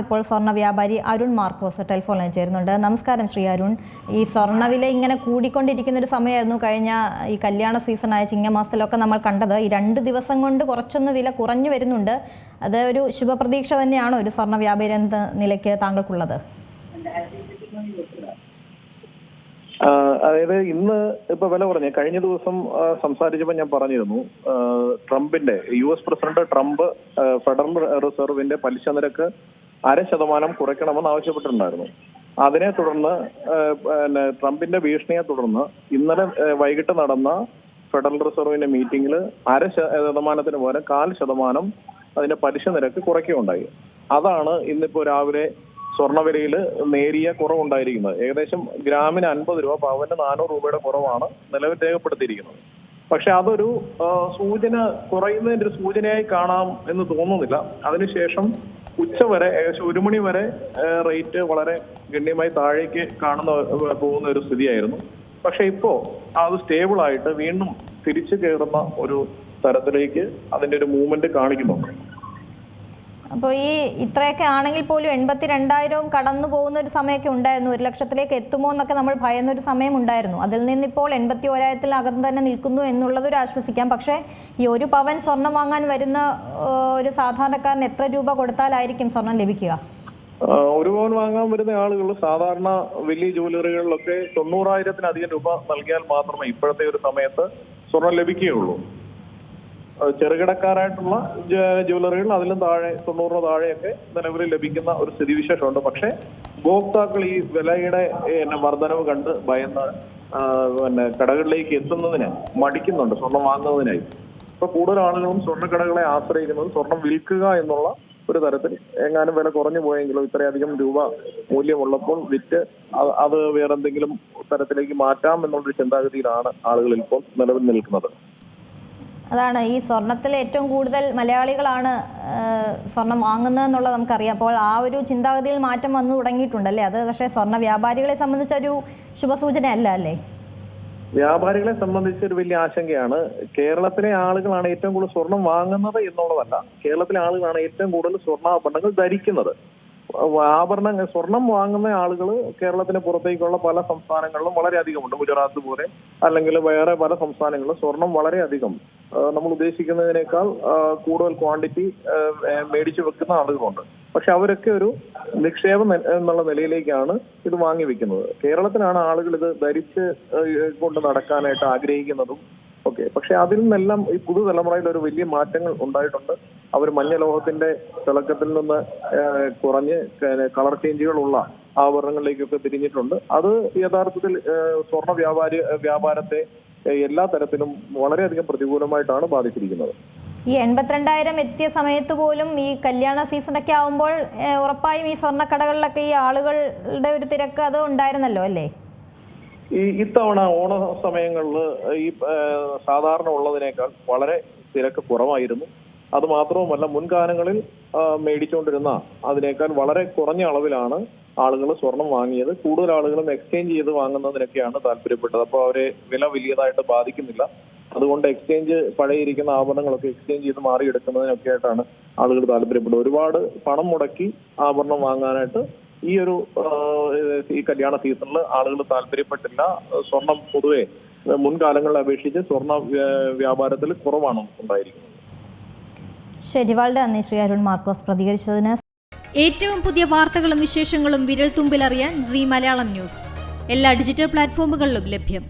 ഇപ്പോൾ സ്വർണ്ണ വ്യാപാരി അരുൺ മാർക്കോസ് ടെലിഫോണിൽ ചേരുന്നുണ്ട്. നമസ്കാരം ശ്രീ അരുൺ. ഈ സ്വർണ്ണവില ഇങ്ങനെ കൂടിക്കൊണ്ടിരിക്കുന്ന ഒരു സമയമായിരുന്നു കഴിഞ്ഞ ഈ കല്യാണ സീസണായ ചിങ്ങമാസത്തിലൊക്കെ നമ്മൾ കണ്ടത്. ഈ 2 ദിവസം കൊണ്ട് കുറച്ചൊന്ന് വില കുറഞ്ഞു വരുന്നുണ്ട്. അത് ഒരു ശുഭപ്രതീക്ഷ തന്നെയാണോ ഒരു സ്വർണ്ണ വ്യാപാരി എന്ന നിലയ്ക്ക് താങ്കൾക്കുള്ളത്? അതായത് ഇന്ന് ഇപ്പൊ വില കുറഞ്ഞ കഴിഞ്ഞ ദിവസം സംസാരിച്ചപ്പോൾ ഞാൻ പറഞ്ഞിരുന്നു, ട്രംപിന്റെ US പ്രസിഡന്റ് ട്രംപ് ഫെഡറൽ റിസർവിന്റെ പലിശ നിരക്ക് 0.5% കുറയ്ക്കണമെന്ന് ആവശ്യപ്പെട്ടിട്ടുണ്ടായിരുന്നു. അതിനെ തുടർന്ന് ട്രംപിന്റെ ഭീഷണിയെ തുടർന്ന് ഇന്നലെ വൈകിട്ട് നടന്ന ഫെഡറൽ റിസർവിന്റെ മീറ്റിംഗിൽ 0.5% പകരം 0.25% അതിന്റെ പലിശ നിരക്ക് കുറയ്ക്കുകയുണ്ടായി. അതാണ് ഇന്നിപ്പോ രാവിലെ സ്വർണ്ണവിലയിൽ നേരിയ കുറവുണ്ടായിരിക്കുന്നത്. ഏകദേശം ഗ്രാമിന് 50 രൂപ, പവന് 400 രൂപയുടെ കുറവാണ് നിലവിൽ രേഖപ്പെടുത്തിയിരിക്കുന്നത്. പക്ഷെ അതൊരു സൂചന, കുറയുന്നതിന്റെ ഒരു സൂചനയായി കാണാം എന്ന് തോന്നുന്നില്ല. അതിനുശേഷം ഉച്ചവരെ ഏകദേശം 1 മണി വരെ റേറ്റ് വളരെ ഗണ്യമായി താഴേക്ക് പോകുന്ന ഒരു സ്ഥിതിയായിരുന്നു. പക്ഷെ ഇപ്പോ അത് സ്റ്റേബിൾ ആയിട്ട് വീണ്ടും തിരിച്ചു കയറുന്ന ഒരു തരത്തിലേക്ക് അതിന്റെ ഒരു മൂവ്മെന്റ് കാണിക്കുന്നുണ്ട്. അപ്പോൾ ഈ ഇത്രയൊക്കെ ആണെങ്കിൽ പോലും 82,000 കടന്നു പോകുന്ന ഒരു സമയമൊക്കെ ഉണ്ടായിരുന്നു. 1 ലക്ഷത്തിലേക്ക് എത്തുമോ എന്നൊക്കെ നമ്മൾ ഭയന്നൊരു സമയം ഉണ്ടായിരുന്നു. അതിൽ നിന്നിപ്പോൾ 81,000 തന്നെ നിൽക്കുന്നു എന്നുള്ളതൊരു ആശ്വസിക്കാം. പക്ഷേ ഈ 1 പവൻ സ്വർണം വാങ്ങാൻ വരുന്ന ഒരു സാധാരണക്കാരന് എത്ര രൂപ കൊടുത്താലായിരിക്കും സ്വർണം ലഭിക്കുക? 1 പവൻ വാങ്ങാൻ വരുന്ന ആളുകൾ സാധാരണ വലിയ ജ്വല്ലറികളിലൊക്കെ 90,000-ലധികം രൂപ നൽകിയാൽ മാത്രമേ ഇപ്പോഴത്തെ ഒരു സമയത്ത് സ്വർണം ലഭിക്കുകയുള്ളൂ. ചെറുകിടക്കാരായിട്ടുള്ള ജ്വല്ലറികൾ അതിലും താഴെ 90 താഴെയൊക്കെ നിലവിൽ ലഭിക്കുന്ന ഒരു സ്ഥിതിവിശേഷമുണ്ട്. പക്ഷെ ഉപഭോക്താക്കൾ ഈ വിലയുടെ വർധനവ് കണ്ട് ഭയന്ന് കടകളിലേക്ക് എത്തുന്നതിന് മടിക്കുന്നുണ്ട് സ്വർണം വാങ്ങുന്നതിനായി. ഇപ്പൊ കൂടുതൽ ആളുകളും സ്വർണ്ണക്കടകളെ ആശ്രയിക്കുന്നത് സ്വർണം വിൽക്കുക എന്നുള്ള ഒരു തരത്തിൽ. എങ്ങാനും വില കുറഞ്ഞു പോയെങ്കിലും ഇത്രയധികം രൂപ മൂല്യമുള്ളപ്പോൾ വിറ്റ് അത് വേറെന്തെങ്കിലും തരത്തിലേക്ക് മാറ്റാം എന്നുള്ളൊരു ചിന്താഗതിയിലാണ് ആളുകൾ ഇപ്പോൾ നിലവിൽ നിൽക്കുന്നത്. അതാണ് ഈ സ്വർണത്തിൽ ഏറ്റവും കൂടുതൽ മലയാളികളാണ് സ്വർണം വാങ്ങുന്നതെന്നുള്ളത് നമുക്കറിയാം. അപ്പോൾ ആ ഒരു ചിന്താഗതിയിൽ മാറ്റം വന്നു തുടങ്ങിയിട്ടുണ്ടല്ലേ? അത് പക്ഷേ സ്വർണ്ണ വ്യാപാരികളെ സംബന്ധിച്ചൊരു ശുഭസൂചനയല്ല അല്ലേ? വ്യാപാരികളെ സംബന്ധിച്ച് ഒരു വലിയ ആശങ്കയാണ്. കേരളത്തിലെ ആളുകളാണ് ഏറ്റവും കൂടുതൽ സ്വർണം വാങ്ങുന്നത് എന്നുള്ളതല്ല, കേരളത്തിലെ ആളുകളാണ് ഏറ്റവും കൂടുതൽ സ്വർണ്ണാഭരണങ്ങൾ ധരിക്കുന്നത്. സ്വർണം വാങ്ങുന്ന ആളുകൾ കേരളത്തിന് പുറത്തേക്കുള്ള പല സംസ്ഥാനങ്ങളിലും വളരെയധികം ഉണ്ട്. ഗുജറാത്ത് പോലെ അല്ലെങ്കിൽ വേറെ പല സംസ്ഥാനങ്ങളിലും സ്വർണം വളരെയധികം നമ്മൾ ഉദ്ദേശിക്കുന്നതിനേക്കാൾ കൂടുതൽ ക്വാണ്ടിറ്റി മേടിച്ചു വെക്കുന്ന ആളുകളുണ്ട്. പക്ഷെ അവരൊക്കെ ഒരു നിക്ഷേപം എന്നുള്ള നിലയിലേക്കാണ് ഇത് വാങ്ങി വെക്കുന്നത്. കേരളത്തിലാണ് ആളുകൾ ഇത് ധരിച്ച് കൊണ്ട് നടക്കാനായിട്ട് ആഗ്രഹിക്കുന്നതും ഒക്കെ. പക്ഷെ അതിൽ നിന്നെല്ലാം ഈ പുതുതലമുറയിൽ ഒരു വലിയ മാറ്റങ്ങൾ ഉണ്ടായിട്ടുണ്ട്. അവർ മഞ്ഞലോഹത്തിന്റെ തിളക്കത്തിൽ നിന്ന് കുറഞ്ഞ് കളർ ചേഞ്ചുകളുള്ള ആഭരണങ്ങളിലേക്കൊക്കെ തിരിഞ്ഞിട്ടുണ്ട്. അത് യഥാർത്ഥത്തിൽ സ്വർണ്ണ വ്യാപാരത്തെ എല്ലാ തരത്തിലും വളരെയധികം പ്രതികൂലമായിട്ടാണ് ബാധിച്ചിരിക്കുന്നത്. ഈ 82,000 എത്തിയ സമയത്ത് പോലും ഈ കല്യാണ സീസണൊക്കെ ആവുമ്പോൾ ഉറപ്പായും ഈ സ്വർണ്ണക്കടകളിലൊക്കെ ഈ ആളുകളുടെ ഒരു തിരക്ക് അത് ഉണ്ടായിരുന്നല്ലോ അല്ലേ? ഇത്തവണ ഓണ സമയങ്ങളിൽ ഈ സാധാരണ ഉള്ളതിനേക്കാൾ വളരെ തിരക്ക് കുറവായിരുന്നു. അത് മാത്രവുമല്ല, മുൻകാലങ്ങളിൽ മേടിച്ചുകൊണ്ടിരുന്ന അതിനേക്കാൾ വളരെ കുറഞ്ഞ അളവിലാണ് ആളുകൾ സ്വർണം വാങ്ങിയത്. കൂടുതൽ ആളുകളും എക്സ്ചേഞ്ച് ചെയ്ത് വാങ്ങുന്നതിനൊക്കെയാണ് താല്പര്യപ്പെട്ടത്. അപ്പോൾ അവരെ വില വലിയതായിട്ട് ബാധിക്കുന്നില്ല. അതുകൊണ്ട് എക്സ്ചേഞ്ച് പഴയിരിക്കുന്ന ആഭരണങ്ങളൊക്കെ എക്സ്ചേഞ്ച് ചെയ്ത് മാറിയെടുക്കുന്നതിനൊക്കെ ആയിട്ടാണ് ആളുകൾ താല്പര്യപ്പെട്ടത്. ഒരുപാട് പണം മുടക്കി ആഭരണം വാങ്ങാനായിട്ട് ഈ കല്യാണ സീസണിൽ ആളുകൾ താല്പര്യപ്പെട്ടില്ല. സ്വർണം പൊതുവെ മുൻകാലങ്ങളെ അപേക്ഷിച്ച് സ്വർണ്ണ വ്യാപാരത്തിൽ കുറവാണ് ഉണ്ടായിരിക്കുന്നത്. ശരി, വളരെ നന്ദി ശ്രീ അരുൺ മാർക്കോസ് പ്രതികരിച്ചതിന്. ഏറ്റവും പുതിയ വാർത്തകളും വിശേഷങ്ങളും വിരൽ തുമ്പിലറിയാൻ സീ മലയാളം ന്യൂസ് എല്ലാ ഡിജിറ്റൽ പ്ലാറ്റ്ഫോമുകളിലും ലഭ്യം.